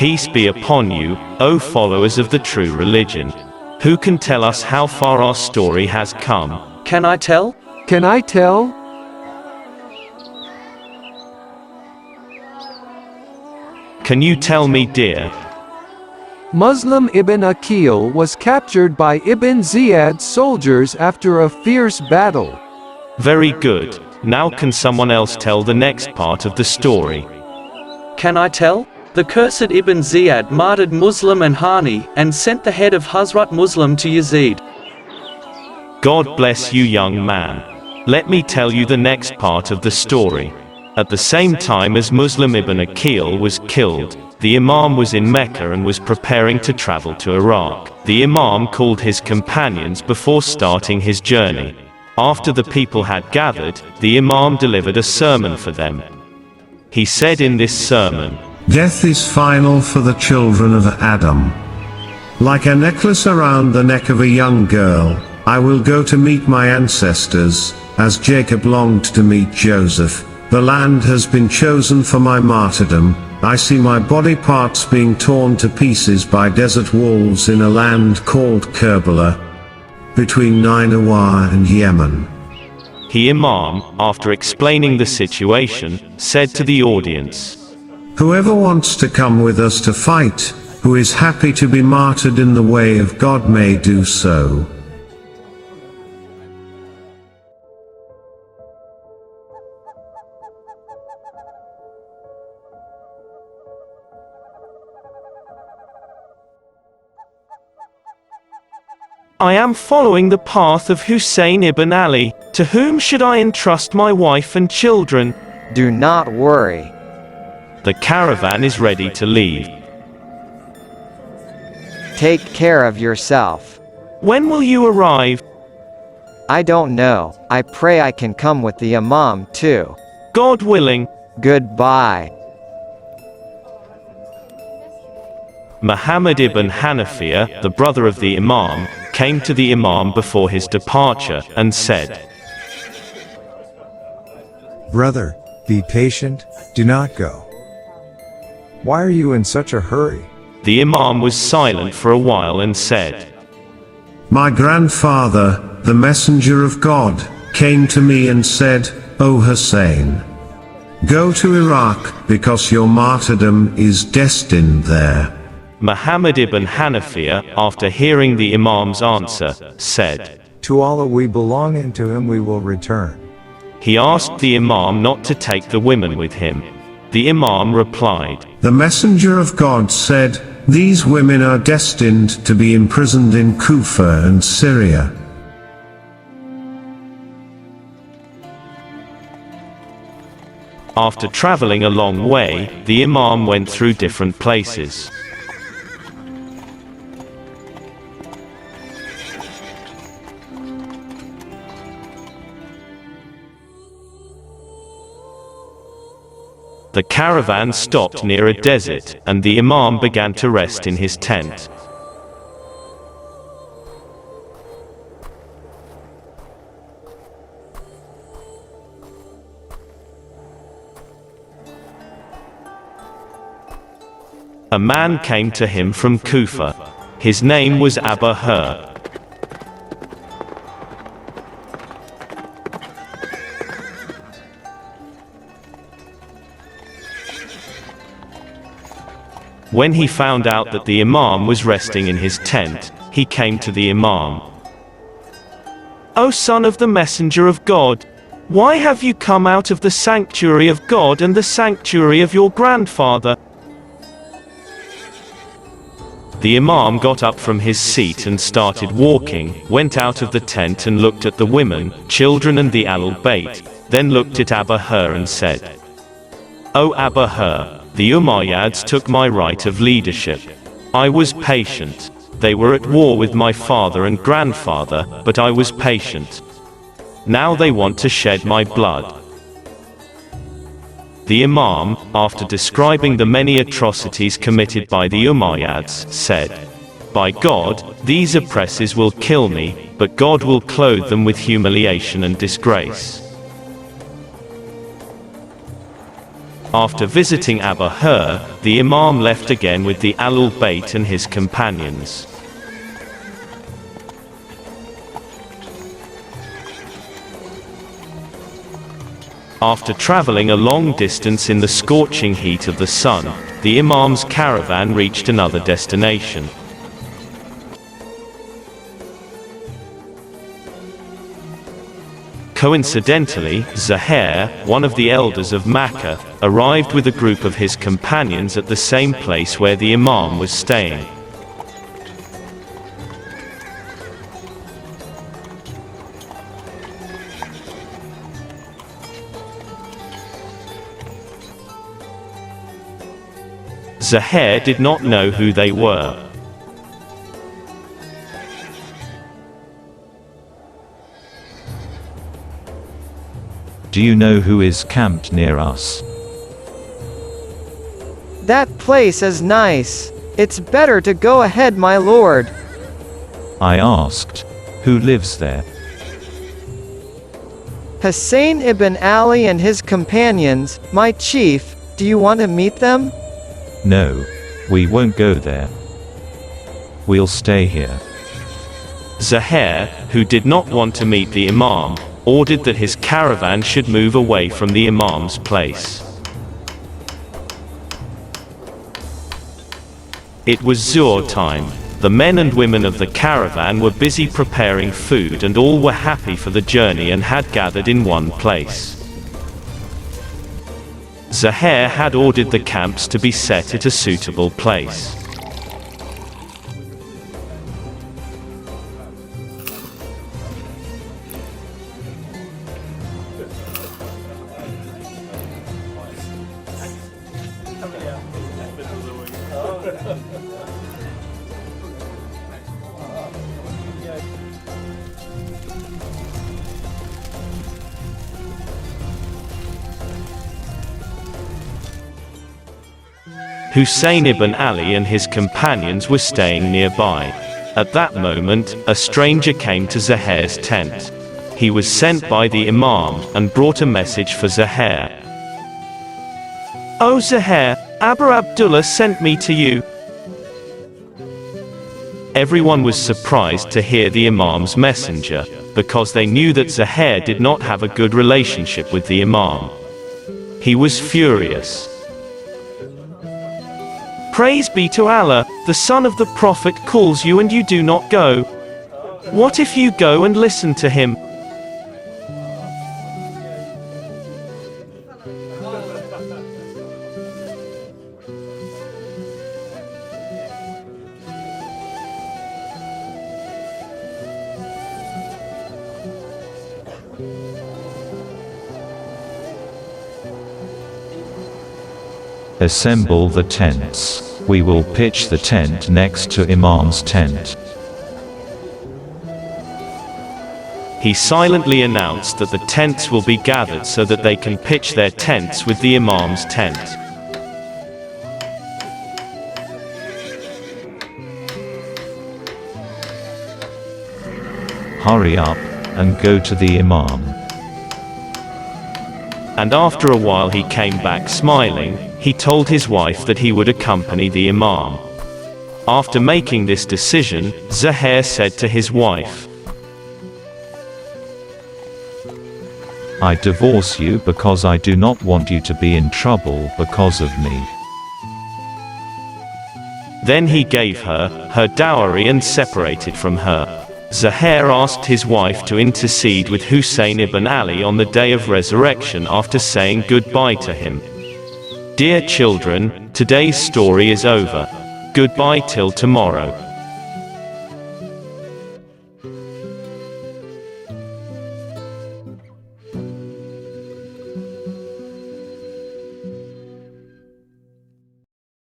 Peace be upon you, O followers of the true religion. Who can tell us how far our story has come? Can I tell? Can I tell? Can you tell me, dear? Muslim Ibn Aqil was captured by Ibn Ziyad's soldiers after a fierce battle. Very good. Now can someone else tell the next part of the story? Can I tell? The cursed Ibn Ziyad martyred Muslim and Hani, and sent the head of Hazrat Muslim to Yazid. God bless you, young man. Let me tell you the next part of the story. At the same time as Muslim Ibn Aqil was killed, the Imam was in Mecca and was preparing to travel to Iraq. The Imam called his companions before starting his journey. After the people had gathered, the Imam delivered a sermon for them. He said in this sermon, "Death is final for the children of Adam. Like a necklace around the neck of a young girl, I will go to meet my ancestors, as Jacob longed to meet Joseph. The land has been chosen for my martyrdom. I see my body parts being torn to pieces by desert wolves in a land called Karbala, between Nineveh and Yemen." The Imam, after explaining the situation, said to the audience, "Whoever wants to come with us to fight, who is happy to be martyred in the way of God, may do so." I am following the path of Husayn ibn Ali. To whom should I entrust my wife and children? Do not worry. The caravan is ready to leave. Take care of yourself. When will you arrive? I don't know. I pray I can come with the Imam too. God willing. Goodbye. Muhammad ibn Hanafiya, the brother of the Imam, came to the Imam before his departure, and said, "Brother, be patient, do not go. Why are you in such a hurry?" The Imam was silent for a while and said, "My grandfather, the messenger of God, came to me and said, 'O Husayn, go to Iraq, because your martyrdom is destined there.'" Muhammad ibn Hanafiya, after hearing the Imam's answer, said, "To Allah we belong, and to him we will return." He asked the Imam not to take the women with him. The Imam replied, "The messenger of God said, these women are destined to be imprisoned in Kufa and Syria." After traveling a long way, the Imam went through different places. The caravan stopped near a desert, and the Imam began to rest in his tent. A man came to him from Kufa. His name was Abu Hur. When he found out that the Imam was resting in his tent, he came to the Imam. "O son of the Messenger of God, why have you come out of the sanctuary of God and the sanctuary of your grandfather?" The Imam got up from his seat and started walking, went out of the tent and looked at the women, children and the Ahl-Bayt, then looked at Abu Hur and said, "O Abu Hur, the Umayyads took my right of leadership. I was patient. They were at war with my father and grandfather, but I was patient. Now they want to shed my blood." The Imam, after describing the many atrocities committed by the Umayyads, said, "By God, these oppressors will kill me, but God will clothe them with humiliation and disgrace." After visiting Abu Hur, the Imam left again with the Ahlul Bayt and his companions. After traveling a long distance in the scorching heat of the sun, the Imam's caravan reached another destination. Coincidentally, Zahir, one of the elders of Makkah, arrived with a group of his companions at the same place where the Imam was staying. Zahir did not know who they were. Do you know who is camped near us? That place is nice. It's better to go ahead, my lord. I asked. Who lives there? Husayn ibn Ali and his companions, my chief. Do you want to meet them? No. We won't go there. We'll stay here. Zahir, who did not want to meet the Imam, ordered that his caravan should move away from the Imam's place. It was Zuhr time. The men and women of the caravan were busy preparing food, and all were happy for the journey and had gathered in one place. Zahir had ordered the camps to be set at a suitable place. Husayn ibn Ali and his companions were staying nearby. At that moment, a stranger came to Zahir's tent. He was sent by the Imam, and brought a message for Zahir. "O Zahir, Abu Abdullah sent me to you." Everyone was surprised to hear the Imam's messenger, because they knew that Zahir did not have a good relationship with the Imam. He was furious. "Praise be to Allah, the son of the Prophet calls you and you do not go. What if you go and listen to him?" Assemble the tents. We will pitch the tent next to Imam's tent. He silently announced that the tents will be gathered so that they can pitch their tents with the Imam's tent. Hurry up, and go to the Imam. And after a while he came back smiling. He told his wife that he would accompany the Imam. After making this decision, Zahir said to his wife, I divorce you because I do not want you to be in trouble because of me. Then he gave her dowry and separated from her. Zahir asked his wife to intercede with Husayn ibn Ali on the day of resurrection after saying goodbye to him. Dear children, today's story is over. Goodbye till tomorrow.